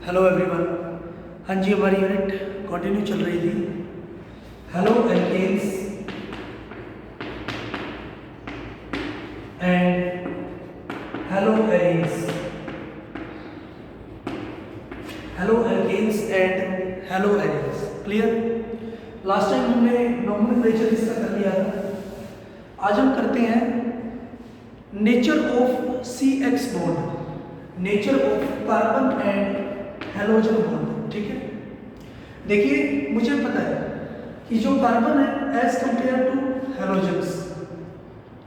Hello everyone. हाँ जी, हमारी unit continue चल रही थी। Halo alkanes and halo arenes. Halo alkanes and halo arenes. Clear? Last time हमने नॉमेनक्लेचर इसका कर लिया था। आज हम करते हैं nature of CX bond, nature of carbon and halogen bond. ठीक है, देखिए मुझे पता है कि जो कार्बन है as compare to halogens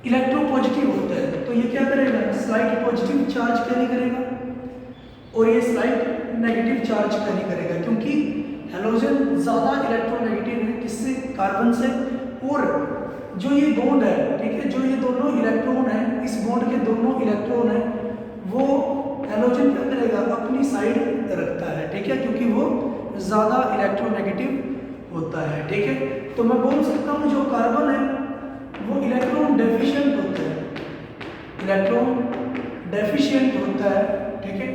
electropositive होता है, तो ये क्या करेगा, स्लाइट पॉजिटिव चार्ज कैरी करेगा और ये स्लाइट नेगेटिव चार्ज कैरी करेगा, क्योंकि हैलोजन ज़्यादा इलेक्ट्रोनेगेटिव है किससे, कार्बन से। और जो ये बॉन्ड है, ठीक है, जो ये दोनों इलेक्ट्रॉन है, इस बॉन्ड के दोनों इलेक्ट्रॉन है, वो हैलोजन क्या करेगा, अपनी साइड रखता है। ठीक है, क्योंकि वो ज़्यादा इलेक्ट्रोनेगेटिव होता है। ठीक है, तो मैं बोल सकता हूँ जो कार्बन है वो इलेक्ट्रॉन डेफिशिएंट होता है, इलेक्ट्रॉन डेफिशिएंट होता है। ठीक है,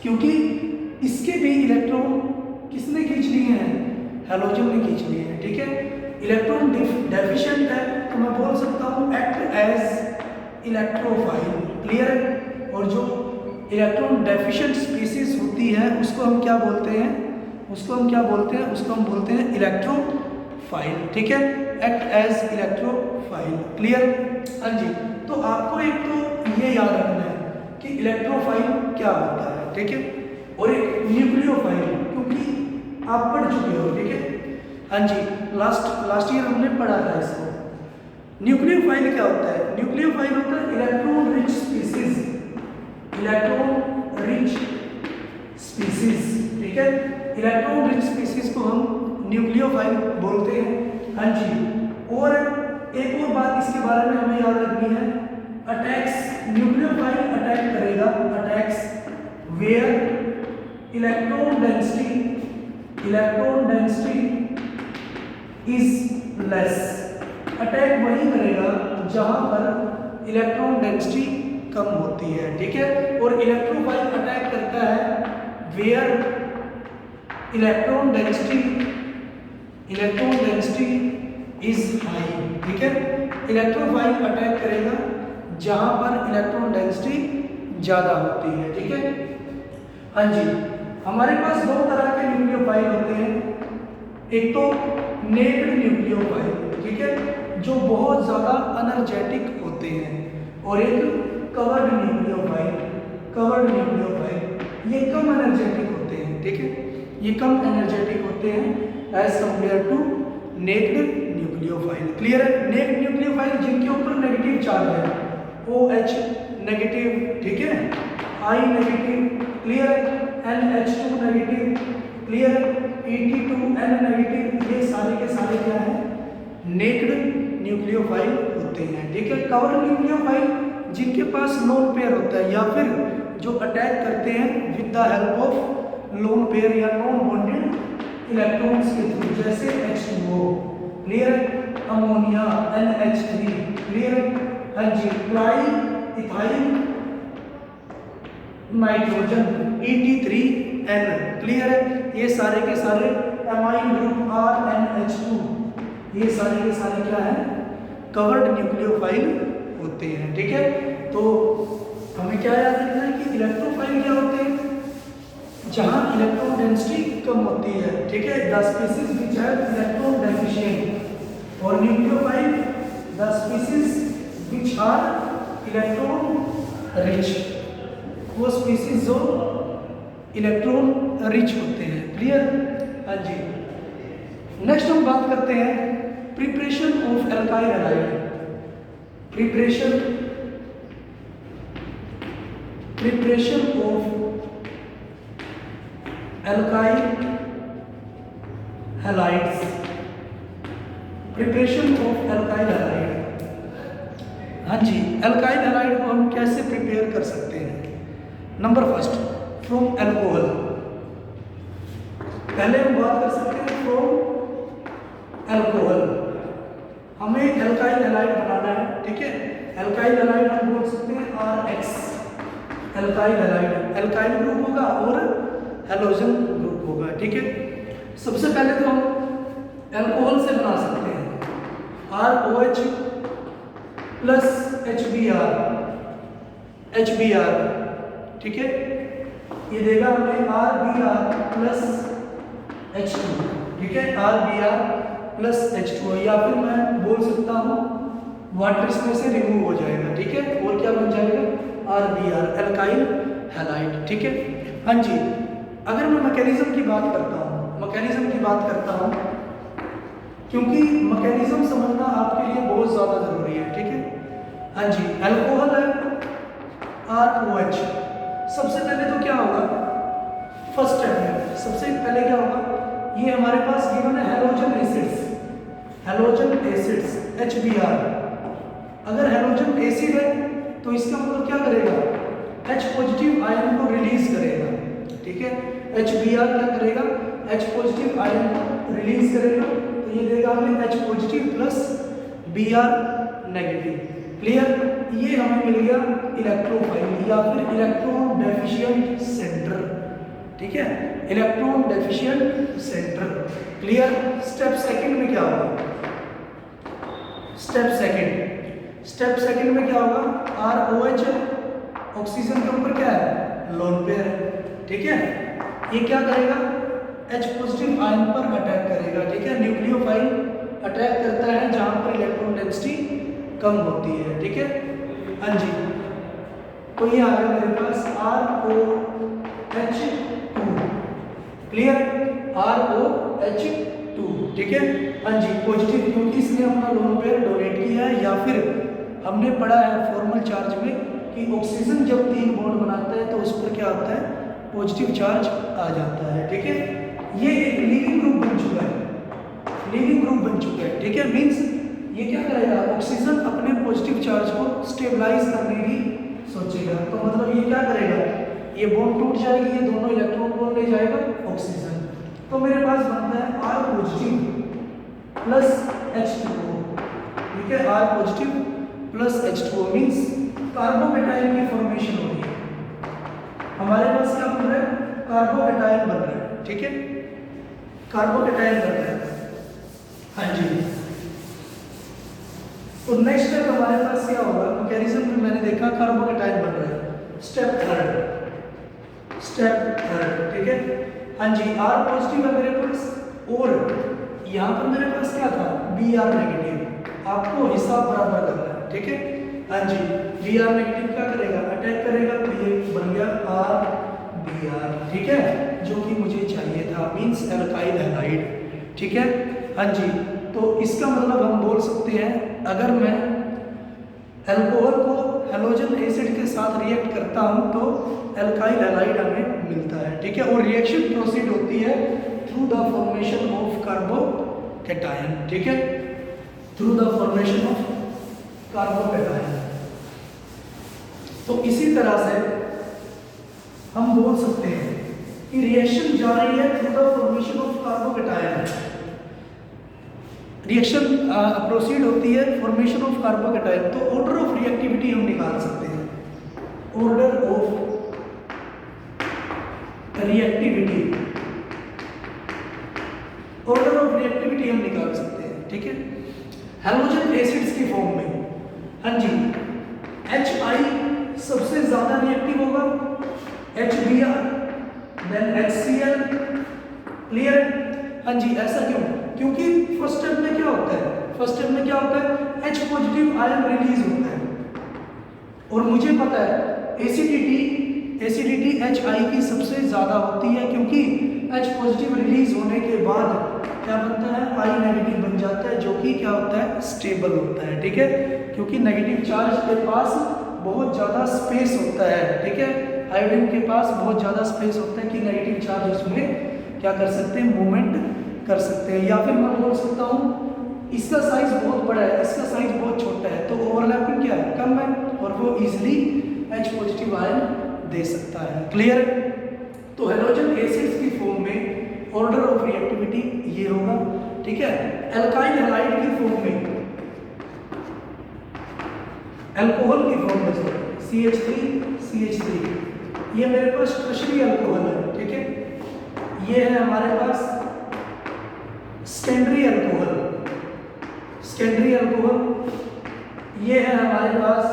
क्योंकि इसके भी इलेक्ट्रॉन किसने खींच लिए हैं, हैलोजन ने खींच लिए हैं। ठीक है, इलेक्ट्रॉन डेफिशिएंट है तो मैं बोल सकता हूँ एक्ट एज इलेक्ट्रोफाइल। क्लियर? और जो इलेक्ट्रॉन डेफिशिएंट स्पीसीज होती है उसको हम क्या बोलते हैं, उसको हम बोलते हैं इलेक्ट्रोफाइल। ठीक है, एक्ट एज इलेक्ट्रोफाइल। क्लियर? हाँ जी, तो आपको एक तो ये याद रखना है कि इलेक्ट्रोफाइल क्या होता है। ठीक है, और एक न्यूक्लियोफाइल, क्योंकि आप पढ़ चुके हो। ठीक है, हाँ जी, लास्ट ईयर हमने पढ़ा था इसको। न्यूक्लियोफाइल क्या होता है, न्यूक्लियोफाइल होता है electron rich species, electron rich species. ठीक है, इलेक्ट्रॉन रिच स्पीसीज को हम न्यूक्लियोफाइल बोलते हैं। हाँ जी, और एक और बात इसके बारे में हमें याद रखनी है, अटैक्स, न्यूक्लियोफाइल अटैक करेगा, attacks where electron density is less. Attack वही करेगा जहां पर इलेक्ट्रॉन डेंसिटी कम होती है। ठीक है, और इलेक्ट्रोफाइल अटैक करता है where electron density is high. ठीक है, इलेक्ट्रोफाइल अटैक करेगा जहां पर इलेक्ट्रॉन डेंसिटी ज़्यादा होती है। ठीक है, हाँ जी, हमारे पास दो तरह के न्यूक्लियोफाइल होते हैं। एक तो नेक्ड न्यूक्लियोफाइल, ठीक है, जो बहुत ज़्यादा एनर्जेटिक होते हैं, और एक कवर्ड न्यूक्लियोफाइल, ये कम एनर्जेटिक होते हैं। ठीक है, ये कम एनर्जेटिक होते हैं as compare to naked nucleophile. Clear है? नेक्ड न्यूक्लियोफाइल जिनके ऊपर नेगेटिव चार्ज है, OH नेगेटिव, ठीक है, I negative, clear, NH2 negative, clear, Pt2N negative, ये सारे के सारे क्या है, नेक्ड न्यूक्लियोफाइल होते हैं। ठीक है, कवर्ड न्यूक्लियोफाइल जिनके पास लोन पेयर होता है, या फिर जो अटैक करते हैं with the help of lone pair या नॉन बॉन्डेड इलेक्ट्रॉन्स के थ्रू, जैसे H2O, clear, ammonia NH3, clear, हाँ जी, triethyl nitrogen ET3N, clear है, ये सारे के सारे एमाइन ग्रुप RNH2, ये सारे के सारे क्या है, कवर्ड न्यूक्लियोफाइल होते हैं। ठीक है, तो हमें क्या याद रखना है कि इलेक्ट्रोफाइल क्या होते हैं, जहां इलेक्ट्रॉन डेंसिटी कम होती है। ठीक है, the species which have electron deficient, और nucleophile the species which are electron rich, वो स्पीसीज जो इलेक्ट्रॉन रिच होते हैं। क्लियर? हाँ जी, नेक्स्ट हम बात करते हैं preparation of alkyl halide. Preparation of alkyl halides, preparation of alkyl halide. हाँ जी, एल्काइल हैलाइड को हम कैसे प्रिपेयर कर सकते हैं? Number first, from alcohol. पहले हम बात कर सकते हैं फ्रॉम एल्कोहल। हमें एल्काइल हैलाइड बनाना है। ठीक है, एल्काइल हैलाइड हम बोल सकते हैं RH, alkyl halide, alkyl group होगा और हैलोजन ग्रुप होगा, ठीक है। सबसे पहले तो हम अल्कोहल से बना सकते हैं ROH प्लस HBr, ठीक है। ये देगा हमें RBr प्लस H2, ठीक है, RBr प्लस H2, या फिर मैं बोल सकता हूँ वाटर इसमें से रिमूव हो जाएगा, ठीक है, और क्या बन जाएगा RBr, एल्काइल हैलाइड, ठीक है। हाँ जी, अगर मैं मैकेनिज्म की बात करता हूँ, क्योंकि मैकेनिज्म समझना आपके लिए बहुत ज़्यादा ज़रूरी है, ठीक है। हाँ जी, अल्कोहल है ROH। सबसे पहले तो क्या होगा, फर्स्ट स्टेप में सबसे पहले क्या होगा, ये हमारे पास गिवन है हैलोजन एसिड्स HBr। अगर हैलोजन एसिड है तो इसका मतलब क्या करेगा, H पॉजिटिव आयन को रिलीज करेगा, ठीक है। HBr क्या करेगा, H पॉजिटिव आयन को रिलीज करेगा, तो ये देगा हमें H positive plus Br negative, clear. ये हमें मिल गया इलेक्ट्रोफाइल या फिर इलेक्ट्रॉन डेफिशिएंट सेंटर, ठीक है, electron deficient centre, clear. Step second में क्या होगा, स्टेप सेकंड में क्या होगा, ROH ऑक्सीजन के ऊपर क्या है, लोन पेयर है, ठीक है। ये क्या करेगा, H पॉजिटिव आयन पर अटैक करेगा, ठीक है। न्यूक्लियोफाइल अटैक करता है जहां पर इलेक्ट्रॉन डेंसिटी कम होती है, ठीक है। हाँ जी, तो ये आ गया मेरे पास ROH2, क्लियर, ROH2, ठीक है। हाँ जी, पॉजिटिव क्योंकि इसने अपना लोन पेयर डोनेट किया है, या फिर हमने पढ़ा है फॉर्मल चार्ज में कि ऑक्सीजन जब 3 बॉन्ड बनाता है तो उस पर क्या होता है, पॉजिटिव चार्ज आ जाता है, ठीक है। ये एक लीविंग ग्रुप बन चुका है, ठीक है। मींस ये क्या करेगा, ऑक्सीजन अपने पॉजिटिव चार्ज को स्टेबलाइज करने की सोचेगा, तो मतलब ये क्या करेगा, ये बॉन्ड टूट जाएगी, ये दोनों इलेक्ट्रॉन को ले जाएगा ऑक्सीजन, तो मेरे पास बनता है R पॉजिटिव प्लस H2O, ठीक है। R positive plus H2O means carbocation की फॉर्मेशन हो रही है, हमारे पास क्या बन रहा है, कार्बोकेटाइन बन रहा है, ठीक है, कार्बोकेटाइन बन रहा है। हाँ जी, तो नेक्स्ट स्टेप हमारे पास क्या होगा, मैकेनिज्म में मैंने देखा कार्बोकेटाइन बन रहा है, स्टेप थर्ड, ठीक है। हाँ जी, R पॉजिटिव है मेरे पास, और यहाँ पर मेरे पास क्या था, Br नेगेटिव, आपको हिसाब बराबर करना है, ठीक है। हाँ जी, Br नेगेटिव क्या करेगा, अटैक करेगा, तो ये बन गया RBr, ठीक है, जो कि मुझे चाहिए था, मींस एल्काइल हैलाइड, ठीक है। हाँ जी, तो इसका मतलब हम बोल सकते हैं, अगर मैं अल्कोहल को हैलोजन एसिड के साथ रिएक्ट करता हूं तो एल्काइल हैलाइड हमें मिलता है, ठीक है। और रिएक्शन प्रोसीड होती है through the formation of carbocation, ठीक है, through the formation of carbocation. तो इसी तरह से हम बोल सकते हैं कि रिएक्शन जा रही है through the formation of carbocation, reaction proceed होती है फॉर्मेशन ऑफ कार्बोकेटायन, तो ऑर्डर ऑफ रिएक्टिविटी हम निकाल सकते हैं, ऑर्डर ऑफ रिएक्टिविटी हम निकाल सकते हैं, ठीक है, हैलोजन एसिड्स की फॉर्म में। हाँ जी, HI सबसे ज्यादा रिएक्टिव होगा, HBr, देन HCl, क्लियर। हाँ जी, ऐसा क्यों, क्योंकि फर्स्ट स्टेप में क्या होता है, H पॉजिटिव आयन रिलीज होता है, और मुझे पता है एसिडिटी HI की सबसे ज्यादा होती है, क्योंकि H पॉजिटिव रिलीज होने के बाद क्या बनता है, I नेगेटिव बन जाता है, जो कि क्या होता है, स्टेबल होता है, ठीक है, क्योंकि नेगेटिव चार्ज के पास बहुत ज़्यादा स्पेस होता है, ठीक है, आयोडीन के पास बहुत ज़्यादा स्पेस होता है कि नेगेटिव चार्ज उसमें क्या कर सकते हैं, मूवमेंट कर सकते हैं। या फिर मैं बोल सकता हूँ इसका साइज बहुत बड़ा है, इसका साइज बहुत छोटा है, तो ओवरलैपिंग क्या है, कम है, और वो इजीली H पॉजिटिव आयन दे सकता है, क्लियर। तो हैलोजन एसिड्स की फॉर्म में ऑर्डर ऑफ रिएक्टिविटी ये होगा, ठीक है। एल्काइल हैलाइड की फॉर्म में, अल्कोहल की फॉर्म में CH3 ये मेरे पास टर्शरी अल्कोहल है, ठीक है, ये है हमारे पास सेकेंडरी अल्कोहल, सेकेंडरी अल्कोहल। ये है हमारे पास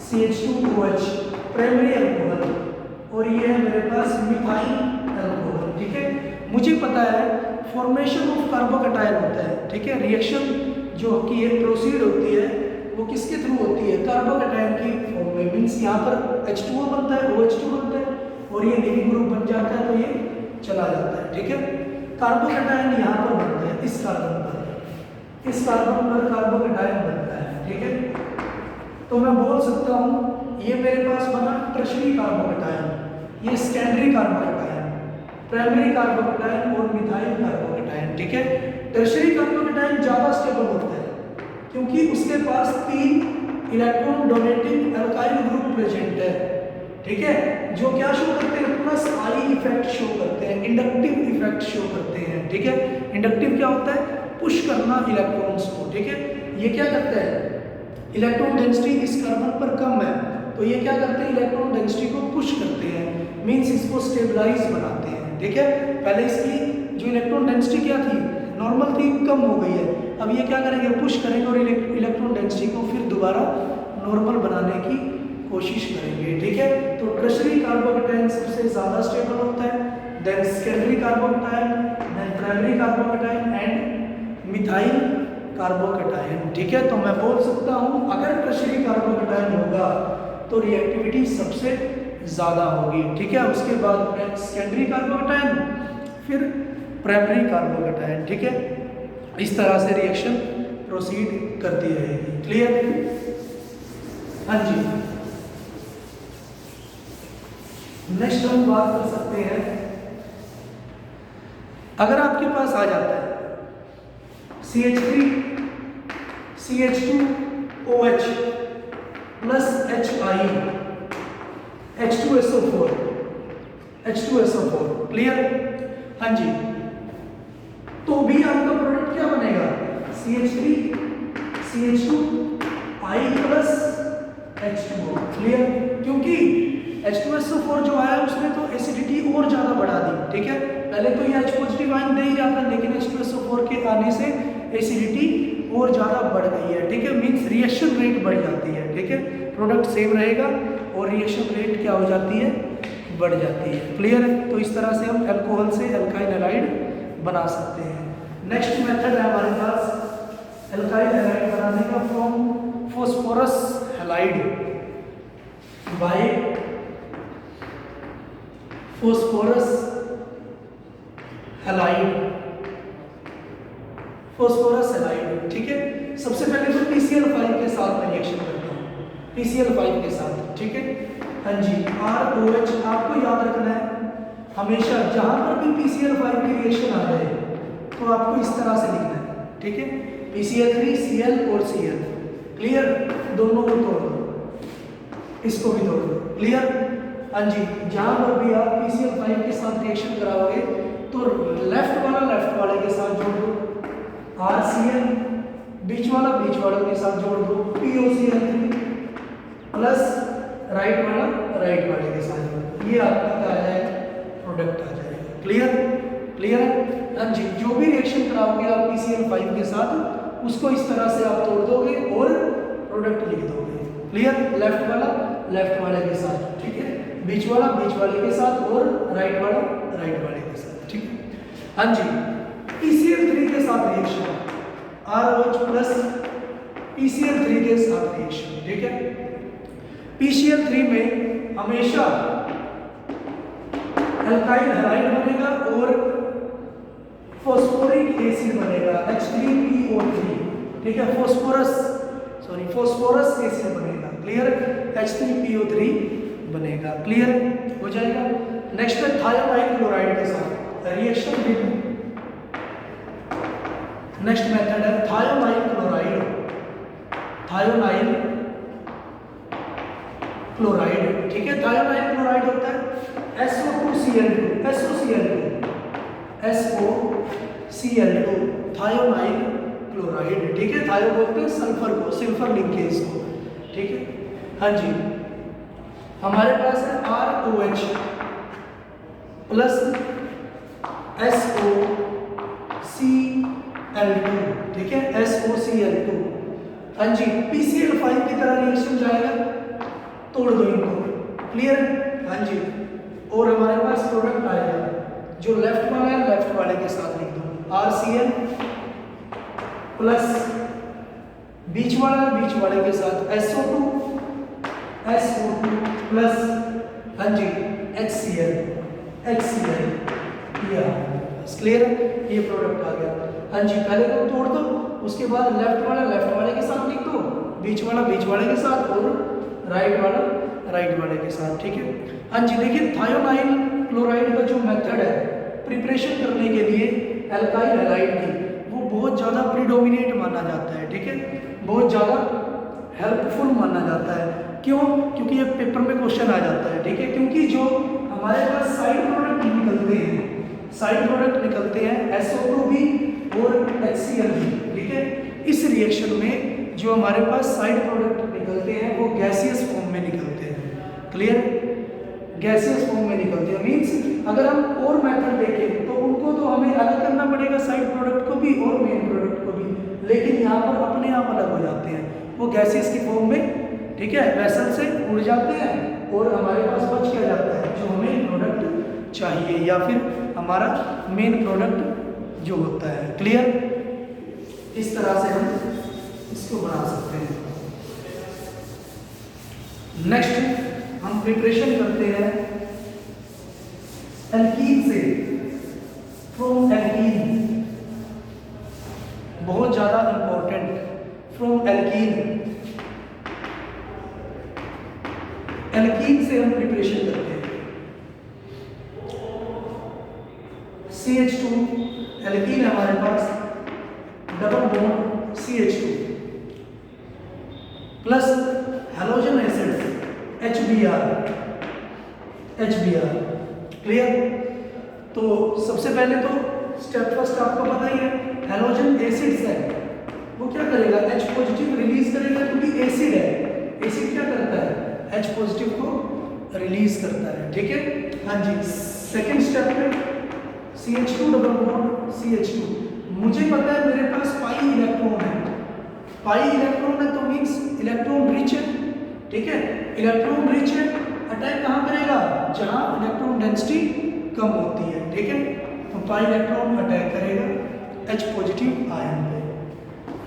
CH2OH प्राइमरी अल्कोहल, और ये है मेरे पास मिथाइल अल्कोहल। ठीक है, मुझे पता है फॉर्मेशन ऑफ कार्बोकैटायन होता है, ठीक है, रिएक्शन जो कि ये प्रोसीड होती है वो किसके थ्रू होती है, कार्बोकैटायन की फॉर्म में। मीन्स यहाँ पर H2O बनता है, OH2 बनता है, और ये लिविंग ग्रुप बन जाता है, तो ये चला जाता है। ठीक है, कार्बोकैटायन यहाँ पर बनता है, इस कार्बन पर कार्बोकैटायन बनता है। ठीक है, तो मैं बोल सकता हूँ ये मेरे पास बना टर्शरी कार्बोकैटायन, ये सेकेंडरी कार्बोकैटायन, प्राइमरी कार्बोकैटायन और मिथाइल कार्बोकैटायन। ठीक है, टर्शरी कार्बोकैटायन ज़्यादा स्टेबल होता है क्योंकि उसके पास 3 electron donating alkyl group present है। ठीक है, जो क्या शो करते हैं, प्लस आई इफेक्ट शो करते हैं, इंडक्टिव इफेक्ट शो करते हैं। ठीक है, इंडक्टिव क्या होता है, पुश करना इलेक्ट्रॉन्स को। ठीक है, ये क्या करता है, इलेक्ट्रॉन डेंसिटी इस कार्बन पर कम है, तो ये क्या करते हैं, इलेक्ट्रॉन डेंसिटी को पुश करते हैं, मींस इसको स्टेबलाइज बनाते हैं। ठीक है, पहले इसकी जो इलेक्ट्रॉन डेंसिटी क्या थी, नॉर्मल थी, कम हो गई है, अब ये क्या करेंगे, पुश करेंगे और इलेक्ट्रॉन डेंसिटी को फिर दोबारा नॉर्मल बनाने की कोशिश करेंगे। ठीक है, तो टर्शरी कार्बोकैटायन सबसे ज़्यादा स्टेबल होता है, then secondary carbocation, then primary carbocation and methyl carbocation. ठीक है, तो मैं बोल सकता हूँ अगर टर्शरी कार्बोकैटायन होगा तो रिएक्टिविटी सबसे ज़्यादा होगी। ठीक है, उसके बाद सेकेंडरी कार्बोकैटायन, फिर प्राइमरी कार्बोकैटायन। ठीक है, इस तरह से रिएक्शन प्रोसीड करती रहेगी। क्लियर? हाँ जी, नेक्स्ट हम बात कर सकते हैं, अगर आपके पास आ जाता है CH3 CH2OH plus HI H2SO4 clear? हाँ जी, तो भी आपका प्रोडक्ट क्या बनेगा, CH3 CH2I plus H2O। Clear? क्योंकि H2SO4 जो आया उसने तो एसिडिटी और ज़्यादा बढ़ा दी। ठीक है, पहले तो ये H पॉजिटिव आयन दे ही रहा था, लेकिन H2SO4 के आने से एसिडिटी और ज़्यादा बढ़ गई है। ठीक है, मीन्स रिएक्शन रेट बढ़ जाती है। ठीक है, प्रोडक्ट सेम रहेगा और रिएक्शन रेट क्या हो जाती है, बढ़ जाती है। क्लियर है? तो इस तरह से हम अल्कोहल से अल्काइल हैलाइड बना सकते हैं। नेक्स्ट मेथड है हमारे पास अल्काइल हैलाइड बनाने का, from phosphorus halide by phosphorus halide. ठीक है, सबसे पहले तो PCl5 के साथ मैं रिएक्शन करता हूँ, PCl5 के साथ। ठीक है, हाँ जी, ROH आपको याद रखना है हमेशा, जहाँ पर भी PCl5 की रिएक्शन आ जाए तो आपको इस तरह से लिखना है। ठीक है, PCl3 Cl और Cl। क्लियर? दोनों को तोड़ दो, इसको भी तोड़ दो। क्लियर? हाँ जी, जहाँ पर भी आप PCl5 के साथ रिएक्शन कराओगे तो लेफ्ट वाले के साथ जोड़ दो, RCl बीच वाला के साथ जोड़ दो, POCl3 प्लस राइट वाले के साथ जोड़ दो। ये आपका क्या आ जाएगा, प्रोडक्ट आ जाएगा। क्लियर? क्लियर है? हाँ जी, जो भी रिएक्शन कराओगे आप PCl5 के साथ, उसको इस तरह से आप तोड़ दोगे और प्रोडक्ट लिख दोगे। क्लियर? लेफ्ट वाले के साथ, ठीक है, बीच वाले के साथ और राइट वाले के साथ। ठीक है, हाँ जी, PCl3 के साथ रिएक्शन, ROH प्लस PCl3 के साथ रिएक्शन। ठीक है, PCl3 में हमेशा अल्काइल हैलाइड बनेगा और फॉस्फोरिक एसिड बनेगा, H3PO3। ठीक है, फॉस्फोरस एसिड बनेगा। क्लियर? H3PO3 बनेगा। क्लियर हो जाएगा? नेक्स्ट है थायोनाइल क्लोराइड के साथ रिएक्शन। नेक्स्ट मेथड है थायोनाइल क्लोराइड। ठीक है, थायोनाइल क्लोराइड होता है SO2Cl2 थायोनाइल क्लोराइड। ठीक है, थायो बोलते हैं सल्फर को, सल्फर लिख के इसको। ठीक है, हाँ जी, हमारे पास है ROH प्लस SOCl2, ठीक है, SOCl2। हाँ जी, PCl5 की तरह रिएक्शन जाएगा, तोड़ दो इनको, क्लियर है? हाँ जी, और हमारे पास प्रोडक्ट आएगा जो लेफ्ट वाला है, लेफ्ट वाले के साथ लिख दो RCl प्लस बीच वाले के साथ SO2 प्लस हाँ जी HCl क्लियर है? ये प्रोडक्ट आ गया। हाँ जी, पहले को तोड़ दो, उसके बाद लेफ्ट वाले के साथ लिख दो, बीच वाले के साथ, और राइट वाले के साथ, ठीक है? हाँ जी, देखिए थायोनाइल क्लोराइड का जो मेथड है प्रिपरेशन करने के लिए एल्काइल हैलाइड की, वो बहुत ज़्यादा प्रीडोमिनेट माना जाता है, ठीक है, बहुत ज़्यादा हेल्पफुल माना जाता है। क्यों? क्योंकि ये पेपर में क्वेश्चन आ जाता है, ठीक है, क्योंकि जो हमारे पास साइड प्रोडक्ट निकलते हैं SO2 भी और HCl भी, ठीक है, इस रिएक्शन में जो हमारे पास साइड प्रोडक्ट निकलते हैं वो गैसियस फॉर्म में निकलते हैं, क्लियर? गैसियस फॉर्म में निकलते हैं, मीन्स अगर हम और मेथड देखें तो उनको तो हमें अलग करना पड़ेगा, साइड प्रोडक्ट को भी और मेन प्रोडक्ट को भी, लेकिन यहाँ पर अपने आप अलग हो जाते हैं, वो गैसियस की फॉर्म में, ठीक है, वेसल से उड़ जाते हैं और हमारे पास बच क्या जाता है जो हमें प्रोडक्ट चाहिए या फिर हमारा मेन प्रोडक्ट जो होता है, क्लियर? इस तरह से हम इसको बना सकते हैं। नेक्स्ट हम प्रिपरेशन करते हैं एल्कीन से, फ्रॉम एल्कीन, बहुत ज्यादा इंपॉर्टेंट, फ्रॉम एल्कीन से हम प्रिपरेशन करते हैं CH2 एल्कीन है हमारे पास, double bond CH2 plus halogen acid HBr, clear? तो सबसे पहले तो स्टेप फर्स्ट आपको पता ही है, हैलोजन एसिड्स है वो क्या करेगा, H पॉजिटिव रिलीज करेगा, क्योंकि एसिड है, एसिड क्या करता है, H पॉजिटिव को रिलीज करता है, ठीक है? हाँ जी, सेकेंड स्टेप में CH2 डबल बॉन्ड CH2, मुझे पता है मेरे पास पाई इलेक्ट्रॉन है तो मीन्स इलेक्ट्रॉन रिच है, ठीक है, इलेक्ट्रॉन रिच है, अटैक कहाँ करेगा, जहाँ इलेक्ट्रॉन डेंसिटी कम होती है, ठीक है, तो पाई इलेक्ट्रॉन अटैक करेगा H पॉजिटिव आयन पे,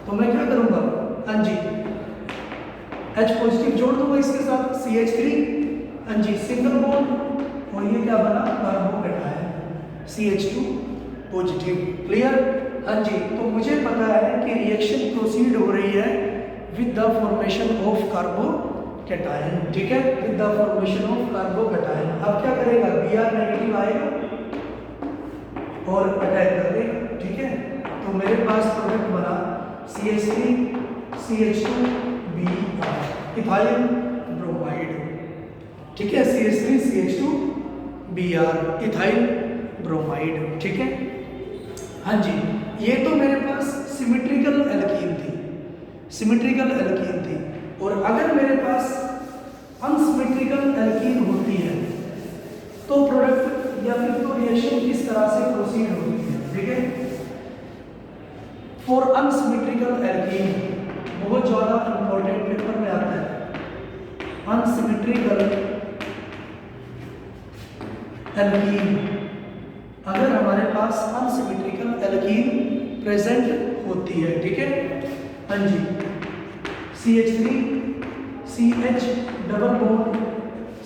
तो मैं क्या करूँगा, हाँ जी H पॉजिटिव जोड़ दूंगा इसके साथ CH3, हाँ जी सिंगल बॉन्ड, और ये क्या बना, कार्बोकेटायन CH2 पॉजिटिव, क्लियर? हाँ जी, तो मुझे पता है कि रिएक्शन प्रोसीड हो रही है with the formation of carbocation, ठीक है, with the formation of carbocation. अब क्या करेगा, Br नेगेटिव आएगा और अटैक कर देगा, ठीक है, तो मेरे पास प्रोडक्ट बना CH3 CH2 Br, ethyl bromide, ठीक है, CH3 CH2 Br, ethyl bromide, ठीक है? हाँ जी, ये तो मेरे पास सिमेट्रिकल एल्कीन थी, और अगर मेरे पास अनसिमेट्रिकल एल्कीन होती है तो प्रोडक्ट या फिर तो रिएक्शन किस तरह से प्रोसीड होती है, ठीक है? फॉर अनसिमेट्रिकल एल्कीन, बहुत ज्यादा इंपॉर्टेंट पेपर में आता है, अनसिमेट्रिकल एल्कीन, अगर हमारे पास अनसिमेट्रिकल एल्कीन प्रेजेंट होती है, ठीक है, हाँ जी CH3 CH double bond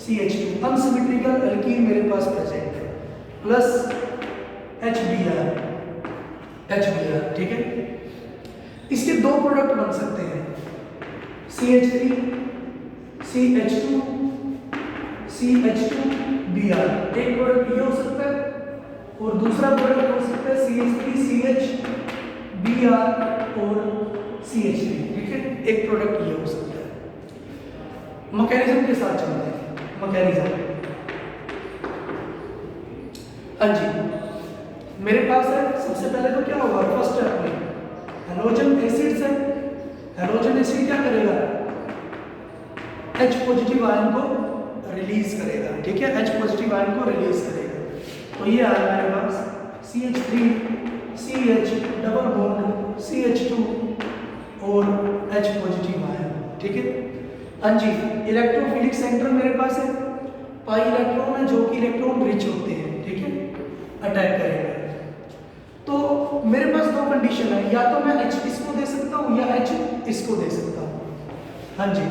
CH2, unsymmetrical alkene मेरे पास प्रेजेंट है, प्लस HBr, ठीक है, इसके दो प्रोडक्ट बन सकते हैं, CH3 CH2 CH2Br, एक प्रोडक्ट ये हो सकता है और दूसरा प्रोडक्ट हो सकता है CH3 CHBr और CH3, ठीक है, एक प्रोडक्ट ये हो सकता है। मैकेनिज्म के साथ चलते हैं, मैकेनिज्म, हाँ जी, मेरे पास है, सबसे पहले तो क्या होगा, फर्स्ट स्टेप में हैलोजन एसिड्स है, हैलोजन एसिड क्या करेगा, H पॉजिटिव आयन को रिलीज करेगा, ठीक है, H पॉजिटिव आयन को रिलीज करेगा, तो ये आया मेरे पास CH3 CH double bond CH2 और H पॉजिटिव आया, ठीक है। हाँ जी, इलेक्ट्रोफिलिक सेंटर मेरे पास है, पाई इलेक्ट्रॉन है जो कि इलेक्ट्रॉन रिच होते हैं, ठीक है, अटैक करेंगे। तो मेरे पास दो कंडीशन है, या तो मैं H इसको दे सकता हूँ या H इसको दे सकता हूँ। हाँ जी,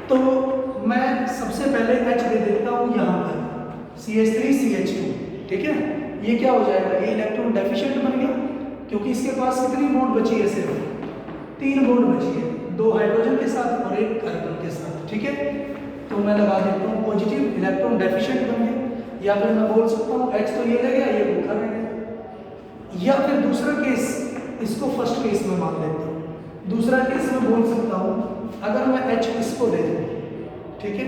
तो मैं सबसे पहले H दे देता हूँ यहाँ पर CH3 CH2, ठीक है। ये क्या हो जाएगा, ये इलेक्ट्रॉन डेफिशिएंट बन गया, क्योंकि इसके पास कितनी बॉन्ड बची है, सिर्फ 3 बॉन्ड बची है, 2 हाइड्रोजन के साथ और 1 कार्बन के साथ, ठीक है। तो मैं लगा देता हूँ पॉजिटिव, इलेक्ट्रॉन डेफिशिएंट बन गया। या फिर मैं बोल सकता हूँ H तो ये ले गया, ये भूखा रह गया। या फिर दूसरा केस, इसको फर्स्ट केस में मान लेता हूँ। दूसरा केस मैं बोल सकता हूँ, अगर मैं H इसको दे दूँ, ठीक है,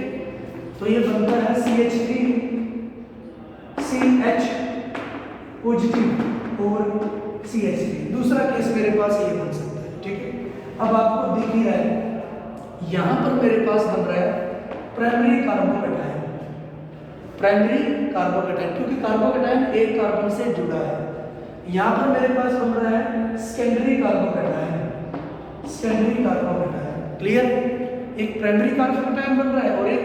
तो ये बनता है CH3 CH पॉजिटिव और CH3। दूसरा केस मेरे पास ये बन सकता है, ठीक है। अब आपको दिख ही रहा है, यहाँ पर मेरे पास बन रहा है प्राइमरी कार्बोकैटायन, प्राइमरी कार्बोकैटायन, क्योंकि कार्बोकैटायन एक कार्बन से जुड़ा है। यहाँ पर मेरे पास बन रहा है secondary carbocation, secondary carbocation, clear. एक प्राइमरी कार्बोकैटायन बन रहा है और एक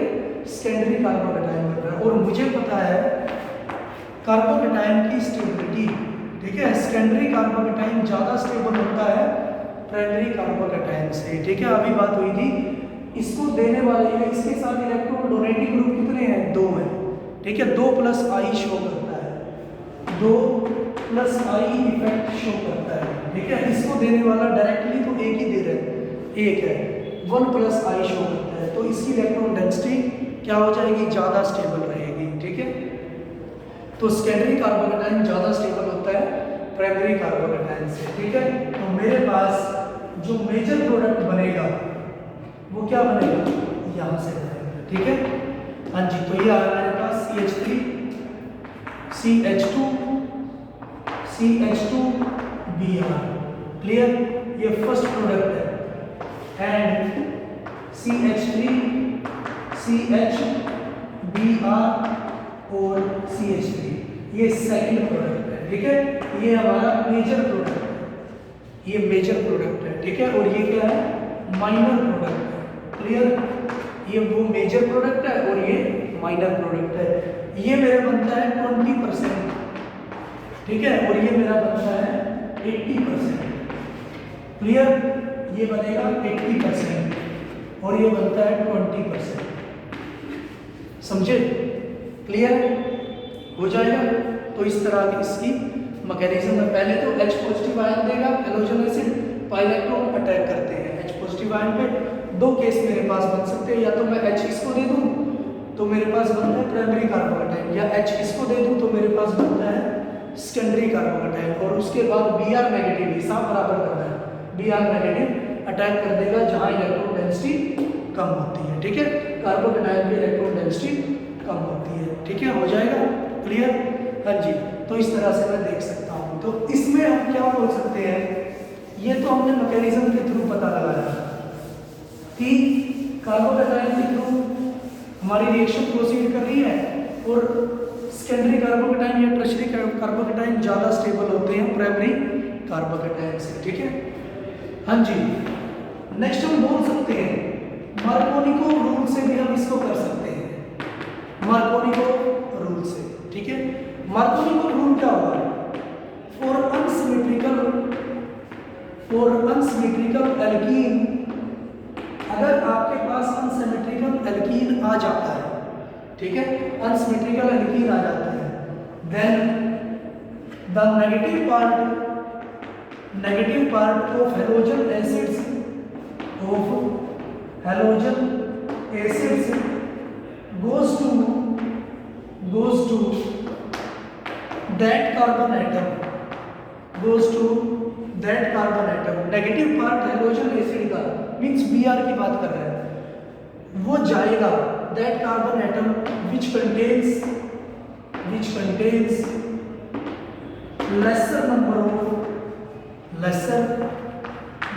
सेकेंडरी कार्बोकैटायन बन रहा है। और मुझे पता है कार्बोकैटायन की स्टेबिलिटी, ठीक है, सेकेंडरी कार्बोकैटायन ज़्यादा स्टेबल होता है प्राइमरी कार्बोकैटायन से, ठीक है। अभी बात हुई थी, इसको देने वाले या इसके साथ इलेक्ट्रॉन डोनेटिंग ग्रुप कितने हैं, 2 हैं, ठीक है। 2 + I शो करता है, 2 + I इफेक्ट शो करता है, ठीक है। इसको देने वाला डायरेक्टली तो एक ही दे रहा है, एक है, 1 + I शो करता है, तो इसकी इलेक्ट्रॉन डेंसिटी क्या हो जाएगी, ज़्यादा स्टेबल रहेगी, ठीक है। तो सेकेंडरी कार्बोकैटायन ज़्यादा स्टेबल होता है प्राइमरी कार्बोकैटायन से, ठीक है। तो मेरे पास जो मेजर प्रोडक्ट बनेगा वो क्या बनेगा, यहाँ से बनेगा, ठीक है। हाँ जी, तो ये आ रहा है मेरे पास CH3 CH2 CH2 Br, clear, ये फर्स्ट प्रोडक्ट है। एंड CH3 CH Br और CH3 ये सेकंड प्रोडक्ट है, ठीक है। ये हमारा मेजर प्रोडक्ट है, ये मेजर प्रोडक्ट है, ठीक है। और ये क्या है, माइनर प्रोडक्ट है, क्लियर। ये वो मेजर प्रोडक्ट है और ये माइनर प्रोडक्ट है। ये मेरा बनता है 20%, ठीक है, और ये मेरा बनता है 80%, क्लियर। ये बनेगा 80% और ये बनता है 20%, समझे, क्लियर हो जाएगा। तो इस तरह की इसकी मैकेनिज्म है। पहले तो H पॉजिटिव आयन देगा halogen acid, pi electron attack करते हैं H पॉजिटिव आयन पे। 2 केस मेरे पास बन सकते हैं, या तो मैं H इसको दे दूं तो मेरे पास बनता है प्राइमरी कार्बोकैटायन, या H इसको दे दूं तो मेरे पास बनता है सेकेंडरी कार्बोकैटायन। और उसके बाद Br नेगेटिव, हिसाब बराबर करना है, Br नेगेटिव अटैक कर देगा जहां इलेक्ट्रॉन डेंसिटी कम होती है, ठीक है। कार्बोकैटायन की इलेक्ट्रॉन डेंसिटी कम होती है, ठीक है, हो जाएगा, क्लियर। हाँ जी, तो इस तरह से मैं देख सकता हूँ। तो इसमें हम क्या बोल सकते हैं, ये तो हमने मैकेनिज्म के थ्रू पता लगाया कि कार्बोकैटायन के थ्रू हमारी रिएक्शन प्रोसीड कर रही है और सेकेंडरी कार्बोकैटायन या टर्शियरी कार्बोकैटायन ज़्यादा स्टेबल होते हैं प्राइमरी कार्बोकैटायन से, ठीक है। हाँ जी, नेक्स्ट हम बोल सकते हैं मार्कोनिको रूल से भी हम इसको कर सकते हैं, मार्कोनिको रूल से, ठीक है। मार्कोनिको रूल क्या होगा, फॉर अनसिमेट्रिकल एल्कीन, अगर आपके पास अनसिमेट्रिकल एल्कीन आ जाता है, ठीक है, अनसिमेट्रिकल एल्कीन आ जाता है, then the negative part of halogen acids goes to that carbon atom, negative part halogen acid का मींस Br की बात कर रहे हैं, वो जाएगा that carbon atom which contains lesser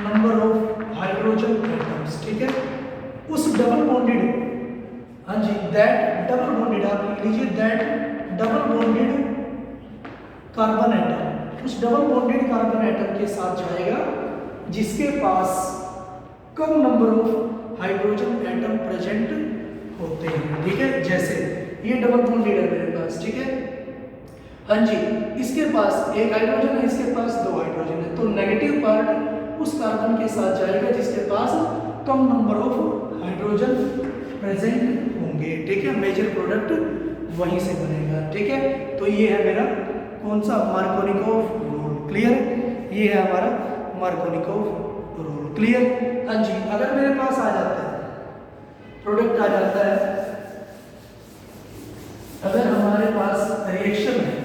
number of hydrogen atoms, ठीक है। उस डबल बॉन्डेड, हाँ जी, दैट डबल बॉन्डेड, आप लिख लीजिए that double bonded carbon atom, उस डबल बॉन्डेड कार्बन एटम के साथ जाएगा जिसके पास कम number of hydrogen atom present होते हैं, ठीक है। जैसे ये डबल बॉन्डेड है मेरे पास, ठीक है, हाँ जी, इसके पास एक हाइड्रोजन है, इसके पास दो हाइड्रोजन है, तो नेगेटिव पार्ट उस कार्बन के साथ जाएगा जिसके पास कम नंबर ऑफ हाइड्रोजन प्रेजेंट होंगे, ठीक है। मेजर प्रोडक्ट वहीं से बनेगा, ठीक है। तो ये है मेरा कौन सा, मार्कोनिकोव रूल, क्लियर। ये है हमारा मार्कोनिकोव रूल, क्लियर। हाँ जी, अगर मेरे पास आ जाता है प्रोडक्ट, आ जाता है, अगर हमारे पास रिएक्शन है,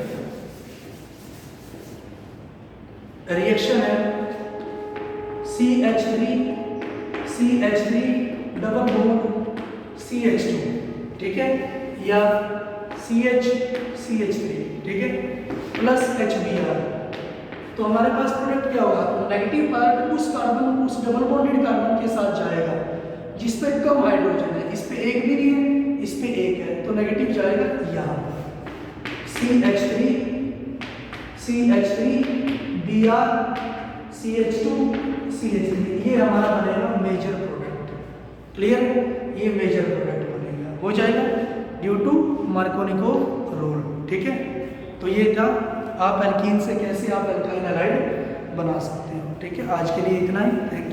CH3 डबल बॉन्ड CH2, ठीक है, या CH3, ठीक है, प्लस HBr, तो हमारे पास प्रोडक्ट क्या होगा, नेगेटिव पार्ट उस कार्बन, उस डबल बॉन्डेड कार्बन के साथ जाएगा जिस पे कम हाइड्रोजन है, इस पे एक भी नहीं है, इस पे एक है, तो नेगेटिव जाएगा यहाँ पर CH3 Br CH2 CH3, ये हमारा बनेगा मेजर प्रोडक्ट, क्लियर। ये मेजर प्रोडक्ट बनेगा, हो जाएगा ड्यू टू मार्कोनिकोव रूल, ठीक है। तो ये था आप एल्कीन से कैसे आप एल्काइल हैलाइड बना सकते हो, ठीक है। आज के लिए इतना ही, थैंक यू।